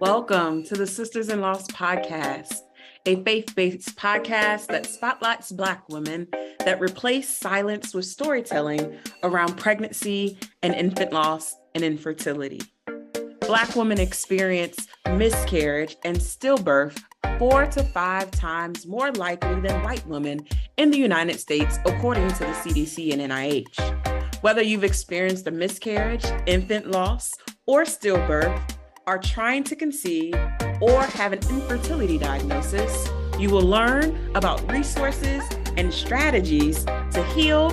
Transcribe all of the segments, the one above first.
Welcome to the Sisters in Loss podcast, a faith-based podcast that spotlights Black women that replace silence with storytelling around pregnancy and infant loss and infertility. Black women experience miscarriage and stillbirth 4 to 5 times more likely than white women in the United States, according to the CDC and NIH. Whether you've experienced a miscarriage, infant loss, or stillbirth, are trying to conceive, or have an infertility diagnosis, you will learn about resources and strategies to heal,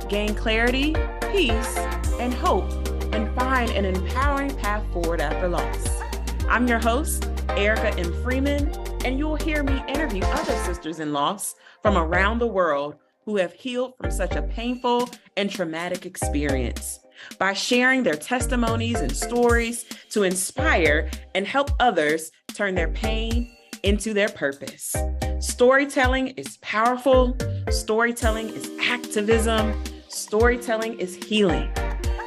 gain clarity, peace, and hope, and find an empowering path forward after loss. I'm your host, Erica M. Freeman, and you'll hear me interview other sisters in loss from around the world who have healed from such a painful and traumatic experience by sharing their testimonies and stories to inspire and help others turn their pain into their purpose. Storytelling is powerful. Storytelling is activism. Storytelling is healing.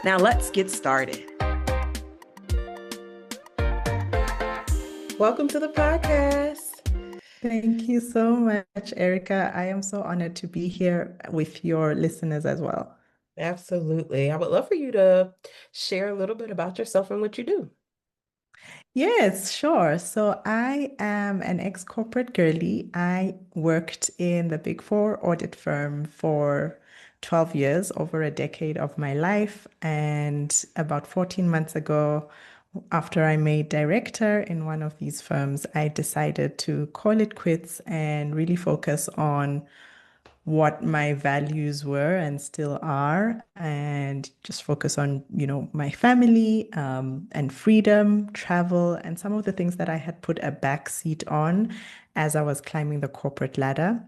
Now let's get started. Welcome to the podcast. Thank you so much, Erica. I am so honored to be here with your listeners as well. Absolutely. I would love for you to share a little bit about yourself and what you do. Yes, sure. So I am an ex-corporate girly. I worked in the Big Four audit firm for 12 years, over a decade of my life. And about 14 months ago, after I made director in one of these firms, I decided to call it quits and really focus on what my values were and still are, and just focus on, my family, and freedom, travel, and some of the things that I had put a back seat on as I was climbing the corporate ladder.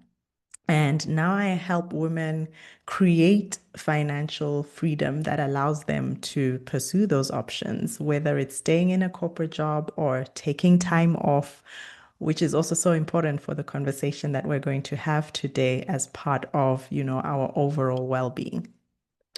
And now I help women create financial freedom that allows them to pursue those options, whether it's staying in a corporate job or taking time off, which is also so important for the conversation that we're going to have today as part of, our overall well-being.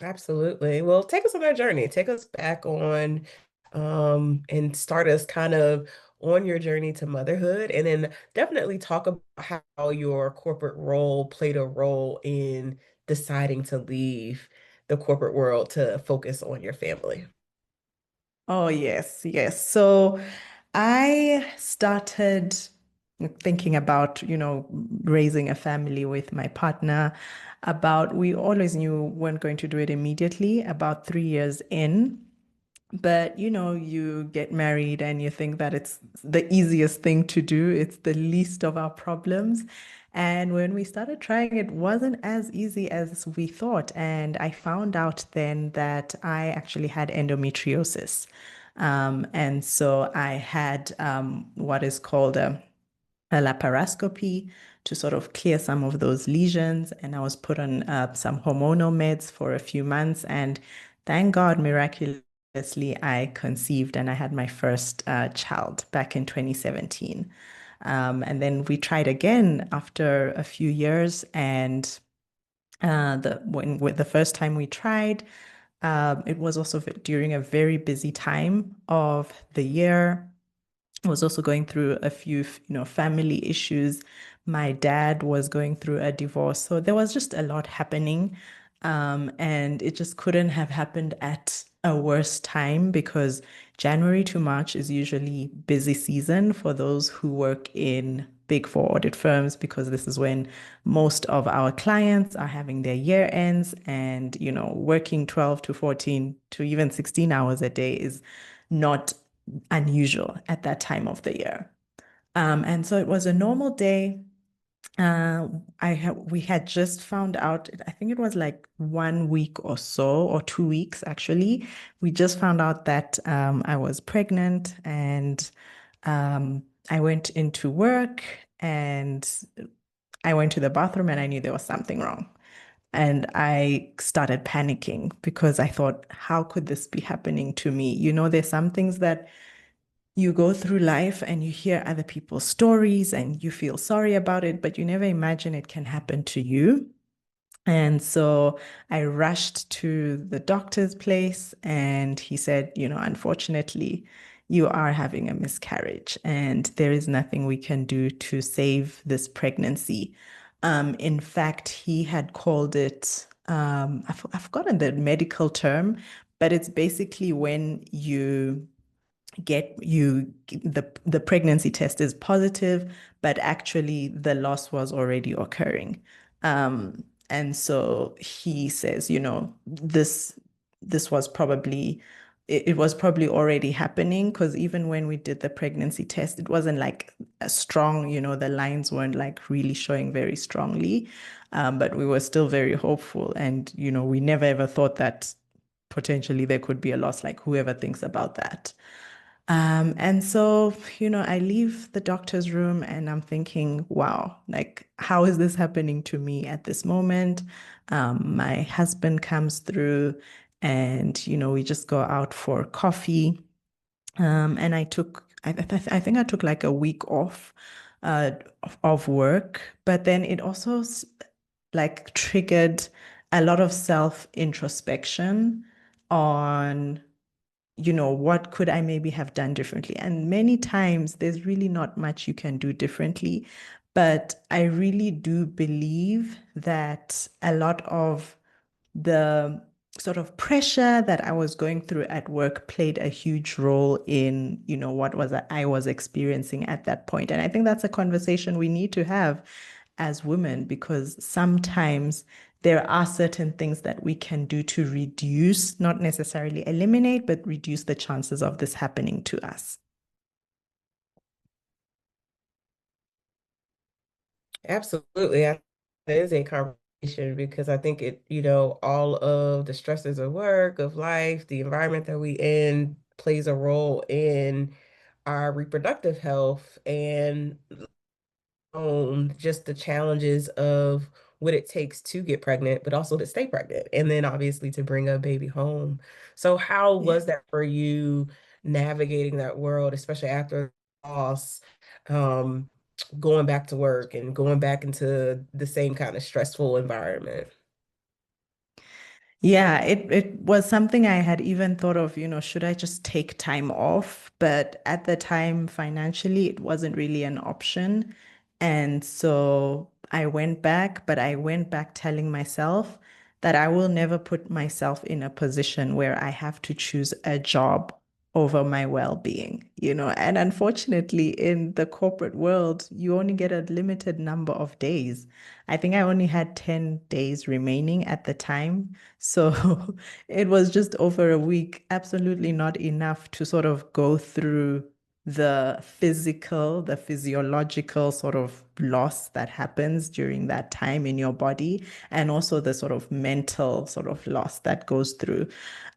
Absolutely. Well, take us on that journey. Take us back on and start us kind of on your journey to motherhood, and then definitely talk about how your corporate role played a role in deciding to leave the corporate world to focus on your family. Oh, yes, yes. So I started thinking about, raising a family with my partner. We always knew we weren't going to do it immediately, about 3 years in. But, you get married and you think that it's the easiest thing to do. It's the least of our problems. And when we started trying, it wasn't as easy as we thought. And I found out then that I actually had endometriosis. And so I had what is called a laparoscopy to sort of clear some of those lesions. And I was put on some hormonal meds for a few months. And thank God, miraculously, I conceived and I had my first child back in 2017. And then we tried again after a few years. And with the first time we tried, it was also during a very busy time of the year. I was also going through a few, family issues. My dad was going through a divorce. So there was just a lot happening. And it just couldn't have happened at a worse time, because January to March is usually busy season for those who work in Big Four audit firms, because this is when most of our clients are having their year ends, and, working 12 to 14 to even 16 hours a day is not unusual at that time of the year. And so it was a normal day. We had just found out, I think it was like 1 week or so, or 2 weeks actually. We just found out that I was pregnant, and I went into work and I went to the bathroom and I knew there was something wrong. And I started panicking because I thought, how could this be happening to me? There's some things that you go through life and you hear other people's stories and you feel sorry about it, but you never imagine it can happen to you. And so I rushed to the doctor's place and he said, unfortunately, you are having a miscarriage and there is nothing we can do to save this pregnancy. In fact, he had called it, I've forgotten the medical term, but it's basically when the pregnancy test is positive, but actually the loss was already occurring. And so he says, this was probably it was probably already happening because even when we did the pregnancy test, it wasn't like a strong, the lines weren't like really showing very strongly. But we were still very hopeful. And, we never ever thought that potentially there could be a loss, like whoever thinks about that. And so, I leave the doctor's room and I'm thinking, wow, like, how is this happening to me at this moment? My husband comes through and, we just go out for coffee. And I think I took like a week off uh, of work, but then it also like triggered a lot of self introspection on what could I maybe have done differently? And many times there's really not much you can do differently. But I really do believe that a lot of the sort of pressure that I was going through at work played a huge role in, what was I was experiencing at that point. And I think that's a conversation we need to have as women because sometimes there are certain things that we can do to reduce, not necessarily eliminate, but reduce the chances of this happening to us. Absolutely. That is a conversation because I think all of the stresses of work, of life, the environment that we in plays a role in our reproductive health and on just the challenges of what it takes to get pregnant, but also to stay pregnant, and then obviously to bring a baby home. So how Yeah. was that for you navigating that world, especially after loss, um, going back to work and going back into the same kind of stressful environment? Yeah, it was something I had even thought of, should I just take time off? But at the time, financially, it wasn't really an option. And so I went back, but I went back telling myself that I will never put myself in a position where I have to choose a job over my well-being, And unfortunately, in the corporate world, you only get a limited number of days. I think I only had 10 days remaining at the time. So it was just over a week, absolutely not enough to sort of go through the physiological sort of loss that happens during that time in your body, and also the sort of mental sort of loss that goes through.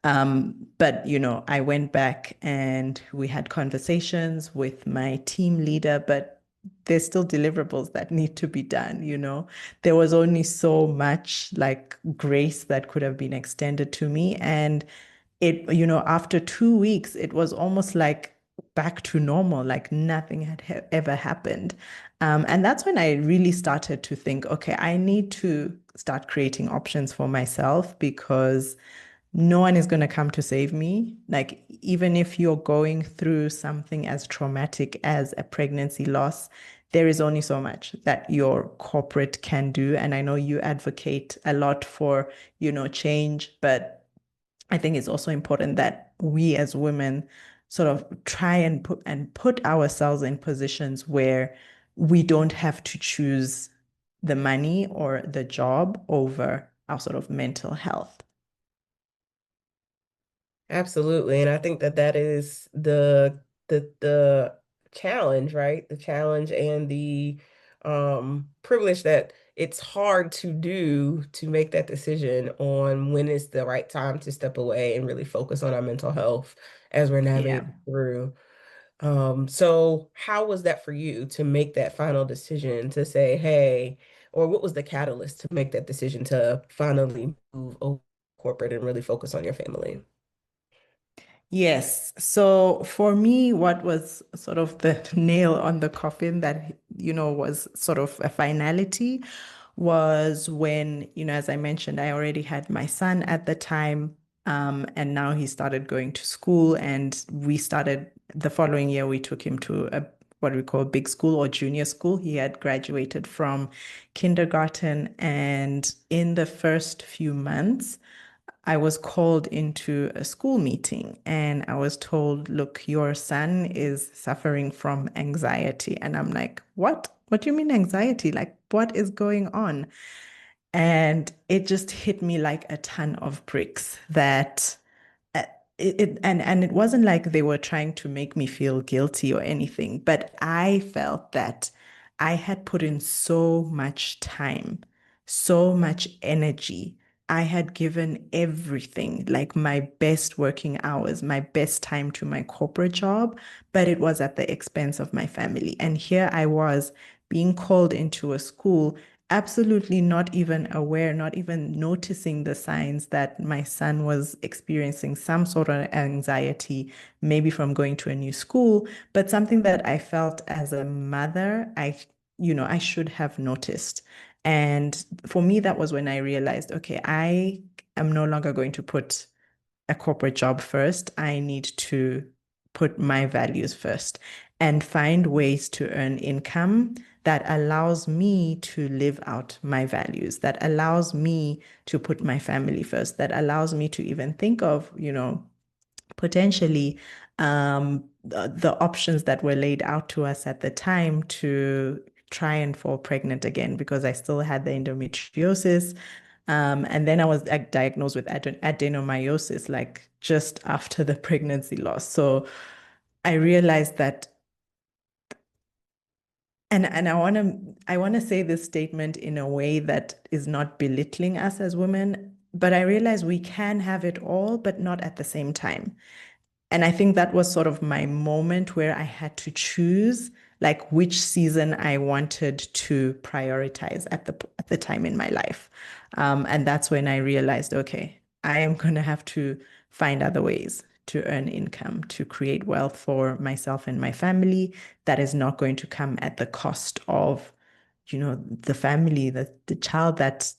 But, I went back and we had conversations with my team leader, but there's still deliverables that need to be done. There was only so much like grace that could have been extended to me. And after 2 weeks, it was almost like back to normal, like nothing had ever happened. And that's when I really started to think, okay, I need to start creating options for myself because no one is going to come to save me. Like, even if you're going through something as traumatic as a pregnancy loss, there is only so much that your corporate can do. And I know you advocate a lot for, change, but I think it's also important that we as women sort of try and put ourselves in positions where we don't have to choose the money or the job over our sort of mental health. Absolutely. And I think that that is the challenge, right? The challenge and the privilege that it's hard to do to make that decision on when is the right time to step away and really focus on our mental health as we're Yeah. navigating through. So how was that for you to make that final decision to say, hey, or what was the catalyst to make that decision to finally move over corporate and really focus on your family? Yes. So for me, what was sort of the nail on the coffin that, was sort of a finality was when, as I mentioned, I already had my son at the time. And now he started going to school and we started the following year, we took him to what we call big school or junior school. He had graduated from kindergarten. And in the first few months, I was called into a school meeting and I was told, look, your son is suffering from anxiety. And I'm like, what? What do you mean anxiety? Like, what is going on? And it just hit me like a ton of bricks that uh, and it wasn't like they were trying to make me feel guilty or anything, but I felt that I had put in so much time, so much energy. I had given everything, like my best working hours, my best time to my corporate job, but it was at the expense of my family. And here I was being called into a school absolutely not even aware, not even noticing the signs that my son was experiencing some sort of anxiety, maybe from going to a new school, but something that I felt as a mother, I should have noticed. And for me, that was when I realized, okay, I am no longer going to put a corporate job first. I need to put my values first and find ways to earn income that allows me to live out my values, that allows me to put my family first, that allows me to even think of, potentially the options that were laid out to us at the time to try and fall pregnant again because I still had the endometriosis. And then I was diagnosed with adenomyosis like just after the pregnancy loss. So I realized that, and I want to say this statement in a way that is not belittling us as women, but I realize we can have it all, but not at the same time. And I think that was sort of my moment where I had to choose like which season I wanted to prioritize at the time in my life. And that's when I realized, okay, I am going to have to find other ways to earn income, to create wealth for myself and my family that is not going to come at the cost of, the family, the child that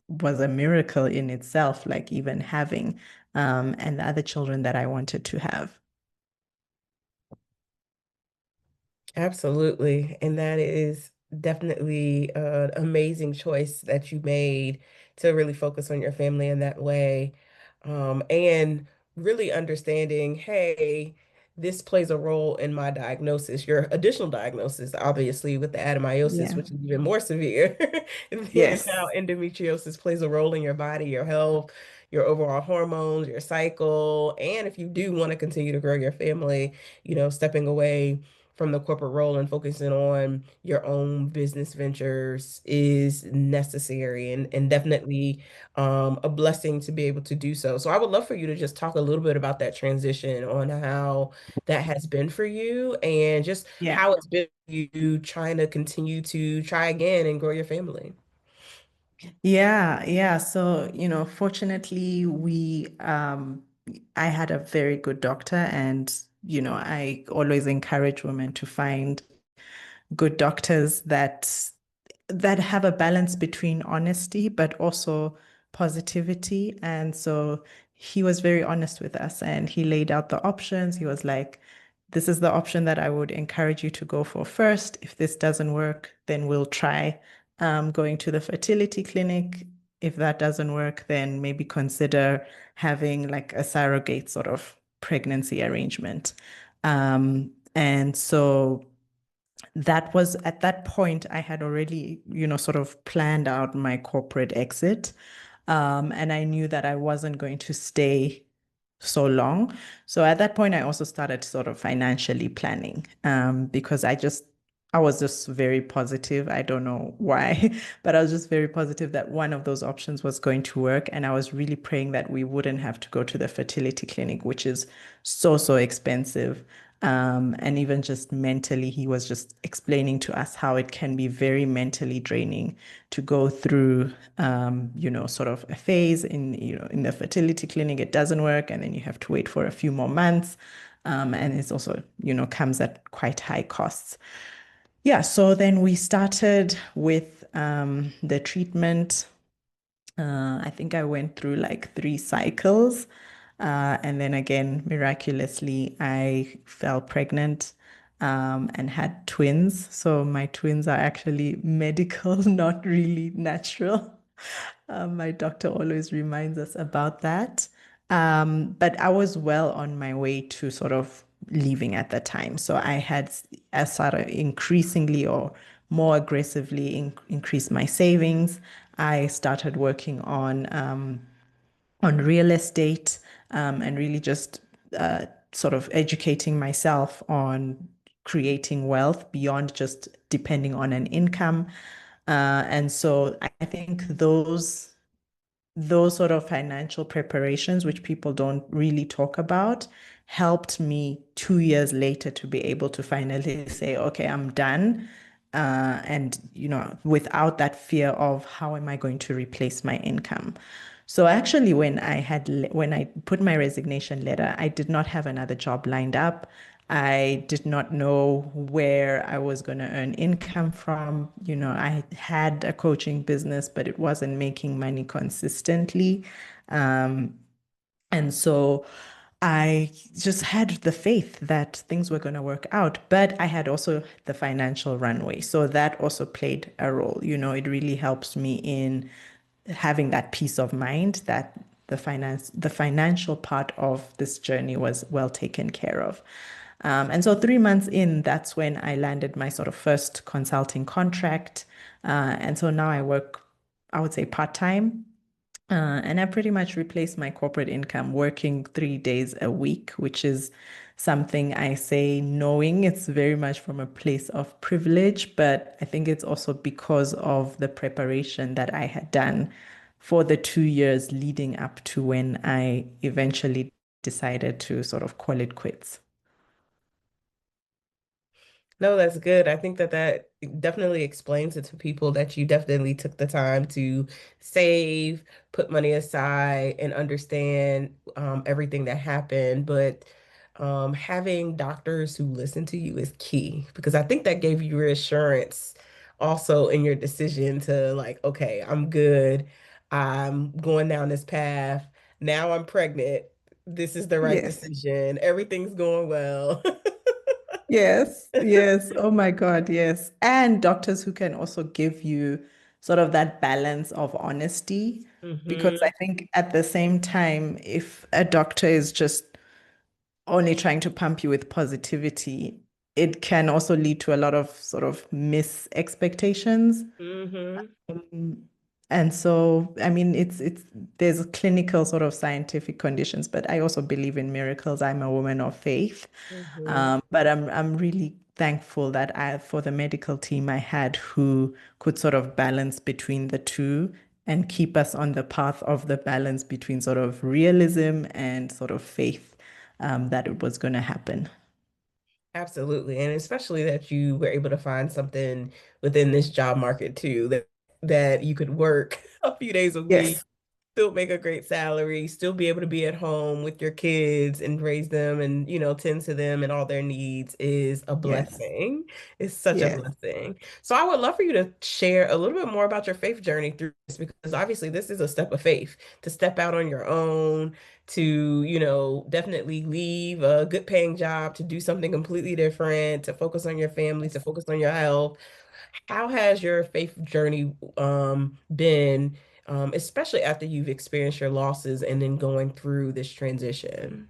was a miracle in itself, like even having and the other children that I wanted to have. Absolutely. And that is definitely an amazing choice that you made to really focus on your family in that way. And really understanding, hey, this plays a role in my diagnosis, your additional diagnosis, obviously, with the adenomyosis, Yeah. which is even more severe. And then how Yes. endometriosis plays a role in your body, your health, your overall hormones, your cycle. And if you do want to continue to grow your family, stepping away from the corporate role and focusing on your own business ventures is necessary and definitely a blessing to be able to do so. So I would love for you to just talk a little bit about that transition on how that has been for you and just Yeah. how it's been for you trying to continue to try again and grow your family. Yeah, yeah. So, fortunately, I had a very good doctor, and, I always encourage women to find good doctors that have a balance between honesty but also positivity. And so he was very honest with us and he laid out the options. He was like, this is the option that I would encourage you to go for first. If this doesn't work, then we'll try going to the fertility clinic. If that doesn't work, then maybe consider having like a surrogate sort of pregnancy arrangement. And so that was at that point, I had already, sort of planned out my corporate exit. And I knew that I wasn't going to stay so long. So at that point, I also started sort of financially planning because I was just very positive. I don't know why, but I was just very positive that one of those options was going to work. And I was really praying that we wouldn't have to go to the fertility clinic, which is so, so expensive. And even just mentally, he was just explaining to us how it can be very mentally draining to go through, sort of a phase in the fertility clinic. It doesn't work, and then you have to wait for a few more months. And it's also, comes at quite high costs. Yeah, so then we started with the treatment. I think I went through like 3 cycles. And then again, miraculously, I fell pregnant and had twins. So my twins are actually medical, not really natural. My doctor always reminds us about that. But I was well on my way to sort of leaving at the time. So I started increasingly or more aggressively increase my savings. I started working on real estate and really just sort of educating myself on creating wealth beyond just depending on an income. And so I think those sort of financial preparations, which people don't really talk about, helped me 2 years later to be able to finally say, okay, I'm done. And, without that fear of how am I going to replace my income? So actually, when I put my resignation letter, I did not have another job lined up. I did not know where I was going to earn income from. I had a coaching business, but it wasn't making money consistently. Um, and so I just had the faith that things were going to work out, but I had also the financial runway. So that also played a role. It really helps me in having that peace of mind that the financial part of this journey was well taken care of. And so 3 months in, that's when I landed my sort of first consulting contract. And so now I work, I would say, part-time. And I pretty much replaced my corporate income working 3 days a week, which is something I say knowing it's very much from a place of privilege, but I think it's also because of the preparation that I had done for the 2 years leading up to when I eventually decided to sort of call it quits. No, that's good. I think that that definitely explains it to people that you definitely took the time to save, put money aside, and understand everything that happened. But having doctors who listen to you is key because I think that gave you reassurance also in your decision to like, okay, I'm good. I'm going down this path. Now I'm pregnant. This is the right Yes. decision. Everything's going well. Yes, yes. Oh my God, yes. And doctors who can also give you sort of that balance of honesty. Because I hmm think at the same time, if a doctor is just only trying to pump you with positivity, it can also lead to a lot of sort of mis-expectations. hmm Um, And so, I mean, there's clinical sort of scientific conditions, but I also believe in miracles. I'm a woman of faith. hmm But I'm really thankful that for the medical team I had who could sort of balance between the two and keep us on the path of the balance between sort of realism and sort of faith, that it was going to happen. Absolutely. And especially that you were able to find something within this job market too, that you could work a few days a week, Yes, still make a great salary, still be able to be at home with your kids and raise them and, tend to them and all their needs is a yes, blessing. It's such a yes, blessing. So I would love for you to share a little bit more about your faith journey through this because obviously this is a step of faith to step out on your own, to, definitely leave a good paying job, to do something completely different, to focus on your family, to focus on your health. How has your faith journey been, especially after you've experienced your losses and then going through this transition?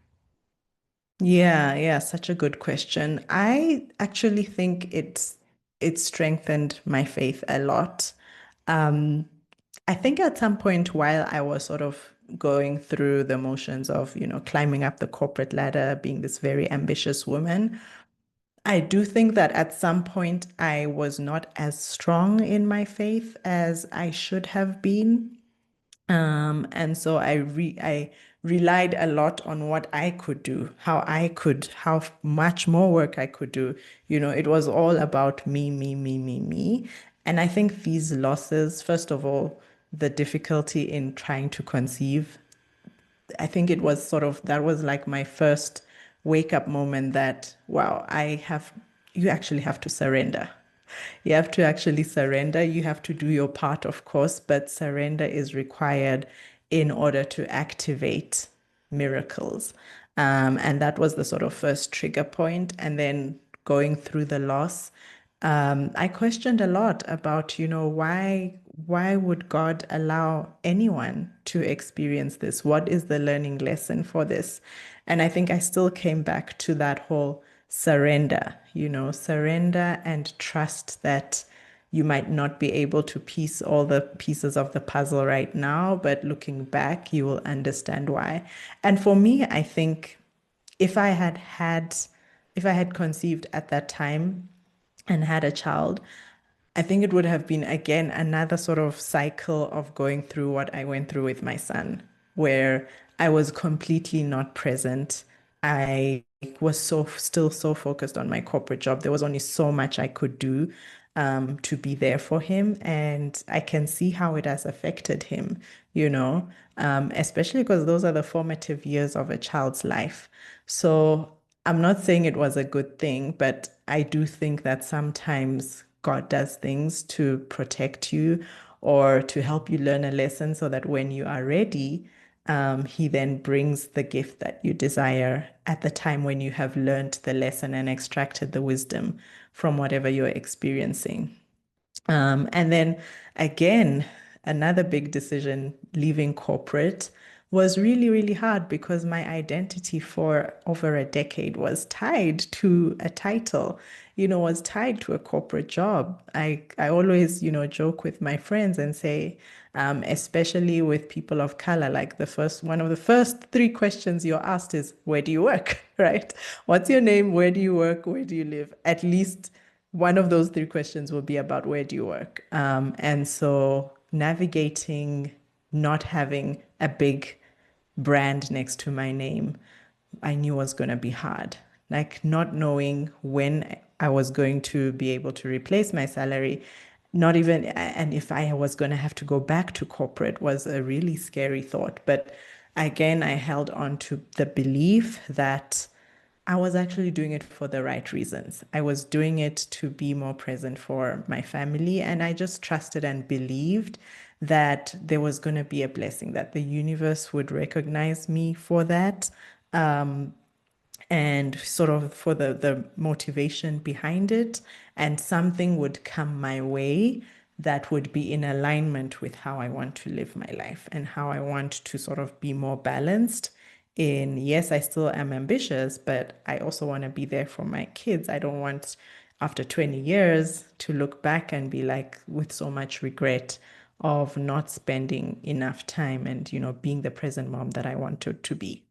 yeah, yeah. Such a good question. I actually think it strengthened my faith a lot. Um, I think at some point while I was sort of going through the motions of, climbing up the corporate ladder, being this very ambitious woman, I do think that at some point I was not as strong in my faith as I should have been. And so I relied a lot on what I could do, how much more work I could do. It was all about me, me, me, me, me. And I think these losses, first of all, the difficulty in trying to conceive, I think it was sort of that was like my first wake up moment that, wow, you actually have to surrender. You have to actually surrender. You have to do your part, of course, but surrender is required in order to activate. miracles. And that was the sort of first trigger point. And then going through the loss, I questioned a lot about, why would God allow anyone to experience this? What is the learning lesson for this? And I think I still came back to that whole surrender, surrender and trust that you might not be able to piece all the pieces of the puzzle right now, but looking back, you will understand why. And for me, I think if I had had, if I had conceived at that time and had a child, I think it would have been again another sort of cycle of going through what I went through with my son, where I was completely not present. I was still so focused on my corporate job. There was only so much I could do to be there for him. And I can see how it has affected him, especially because those are the formative years of a child's life. So I'm not saying it was a good thing, but I do think that sometimes God does things to protect you or to help you learn a lesson so that when you are ready, He then brings the gift that you desire at the time when you have learned the lesson and extracted the wisdom from whatever you're experiencing. And then again, another big decision, leaving corporate, was really, really hard because my identity for over a decade was tied to a title, was tied to a corporate job. I always, joke with my friends and say, especially with people of color, like one of the first three questions you're asked is, where do you work? Right? What's your name? Where do you work? Where do you live? At least one of those three questions will be about where do you work? And so navigating not having a big brand next to my name, I knew was going to be hard. Like not knowing when I was going to be able to replace my salary, not even, and if I was going to have to go back to corporate was a really scary thought. But again, I held on to the belief that I was actually doing it for the right reasons. I was doing it to be more present for my family. And I just trusted and believed that there was going to be a blessing, that the universe would recognize me for that. And sort of for the motivation behind it, and something would come my way that would be in alignment with how I want to live my life and how I want to sort of be more balanced in, yes, I still am ambitious, but I also want to be there for my kids. I don't want after 20 years to look back and be like with so much regret of not spending enough time and, being the present mom that I wanted to be.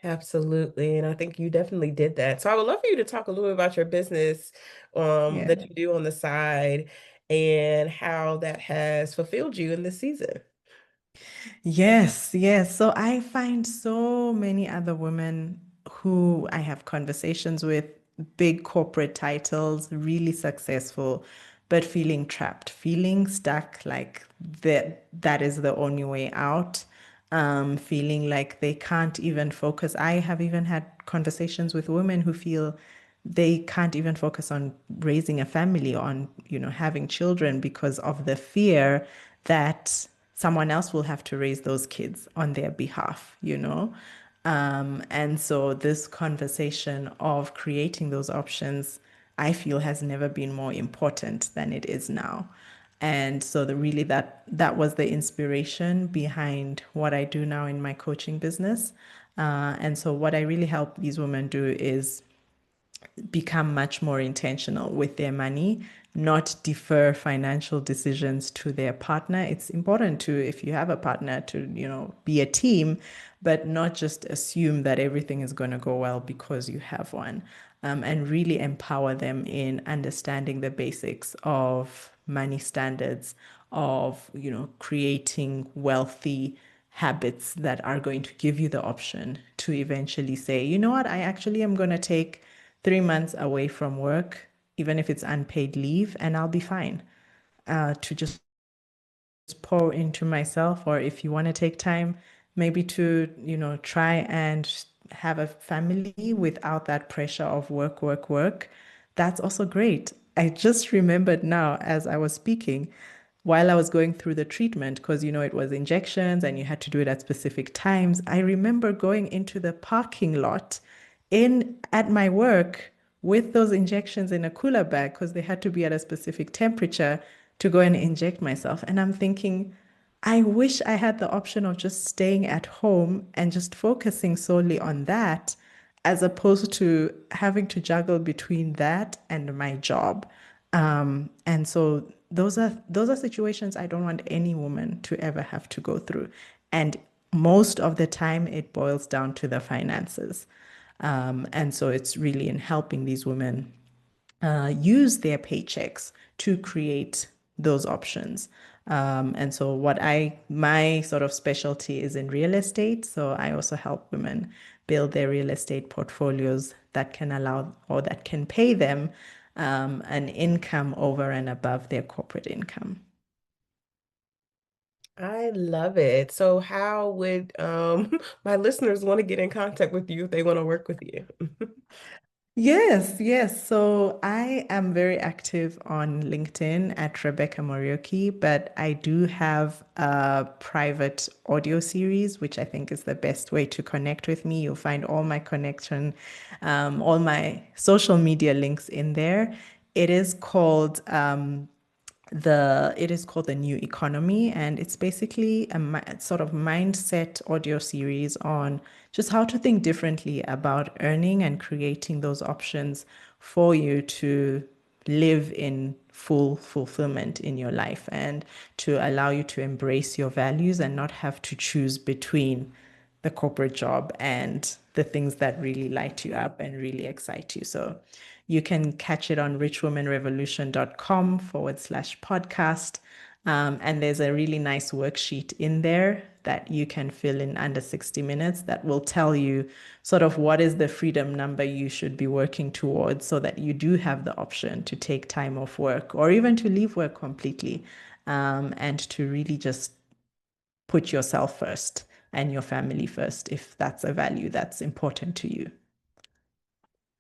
Absolutely. And I think you definitely did that. So I would love for you to talk a little bit about your business Yeah. that you do on the side and how that has fulfilled you in this season. Yes, yes. So I find so many other women who I have conversations with, big corporate titles, really successful, but feeling trapped, feeling stuck, like that is the only way out. Feeling like they can't even focus. I have even had conversations with women who feel they can't even focus on raising a family, on, having children because of the fear that someone else will have to raise those kids on their behalf. And so this conversation of creating those options, I feel has never been more important than it is now. And so that was the inspiration behind what I do now in my coaching business. And so what I really help these women do is become much more intentional with their money, not defer financial decisions to their partner. It's important to, if you have a partner, to, be a team, but not just assume that everything is going to go well because you have one. And really empower them in understanding the basics of money standards, of, creating wealthy habits that are going to give you the option to eventually say, you know what, I actually am going to take 3 months away from work, even if it's unpaid leave, and I'll be fine. To just pour into myself, or if you want to take time, maybe to, try and have a family without that pressure of work, work, work. That's also great. I just remembered now as I was speaking, while I was going through the treatment, because, it was injections and you had to do it at specific times, I remember going into the parking lot at my work with those injections in a cooler bag because they had to be at a specific temperature to go and inject myself. And I'm thinking, I wish I had the option of just staying at home and just focusing solely on that, as opposed to having to juggle between that and my job. And so those are situations I don't want any woman to ever have to go through. And most of the time, it boils down to the finances. And so it's really in helping these women use their paychecks to create those options. And so my sort of specialty is in real estate. So I also help women build their real estate portfolios that can allow or that can pay them an income over and above their corporate income. I love it. So how would my listeners want to get in contact with you if they want to work with you? Yes, yes. So I am very active on LinkedIn at Rebecca Muriuki, but I do have a private audio series, which I think is the best way to connect with me. You'll find all my all my social media links in there. It is called the New Economy, and it's basically a sort of mindset audio series on just how to think differently about earning and creating those options for you to live in full fulfillment in your life, and to allow you to embrace your values and not have to choose between the corporate job and the things that really light you up and really excite you. So you can catch it on richwomanrevolution.com/podcast. And there's a really nice worksheet in there that you can fill in under 60 minutes that will tell you sort of what is the freedom number you should be working towards, so that you do have the option to take time off work or even to leave work completely, and to really just put yourself first and your family first, if that's a value that's important to you.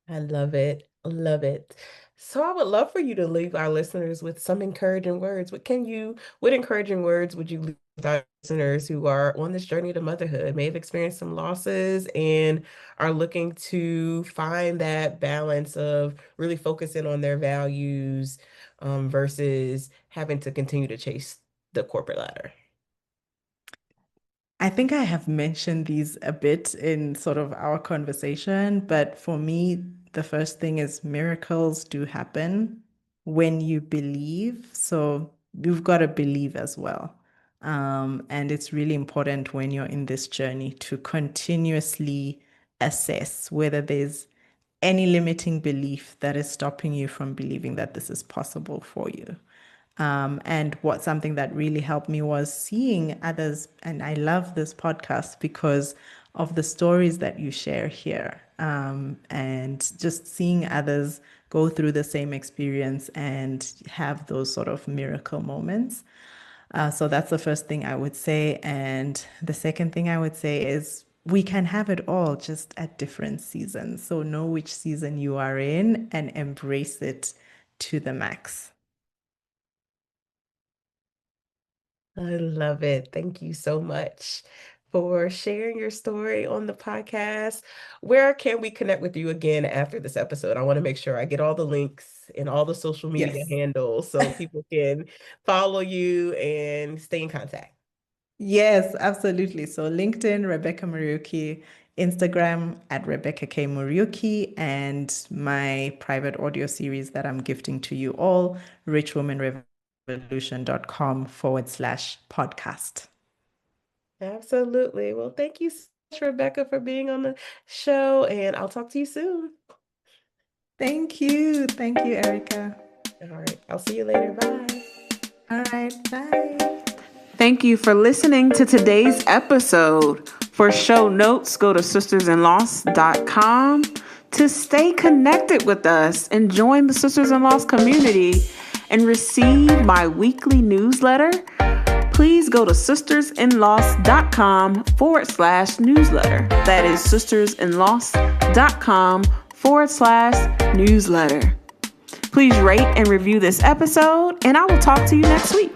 I love it. Love it. So I would love for you to leave our listeners with some encouraging words. What encouraging words would you leave with our listeners who are on this journey to motherhood, may have experienced some losses and are looking to find that balance of really focusing on their values, versus having to continue to chase the corporate ladder? I think I have mentioned these a bit in sort of our conversation, but for me, the first thing is miracles do happen when you believe. So you've got to believe as well. And it's really important when you're in this journey to continuously assess whether there's any limiting belief that is stopping you from believing that this is possible for you. And something that really helped me was seeing others. And I love this podcast because of the stories that you share here, and just seeing others go through the same experience and have those sort of miracle moments. So that's the first thing I would say. And the second thing I would say is we can have it all, just at different seasons. So know which season you are in and embrace it to the max. I love it. Thank you so much for sharing your story on the podcast. Where can we connect with you again after this episode? I want to make sure I get all the links and all the social media Yes. handles so people can follow you and stay in contact. Yes, absolutely. So LinkedIn, Rebecca Muriuki, Instagram at Rebecca K. Muriuki, and my private audio series that I'm gifting to you all, richwomanrevolution.com/podcast. Absolutely. Well, thank you so much, Rebecca, for being on the show, and I'll talk to you soon. Thank you. Thank you, Erica. All right. I'll see you later. Bye. All right. Bye. Thank you for listening to today's episode. For show notes, go to sistersinloss.com. To stay connected with us and join the Sisters in Loss community and receive my weekly newsletter, please go to sistersinloss.com/newsletter. That is sistersinloss.com/newsletter. Please rate and review this episode, and I will talk to you next week.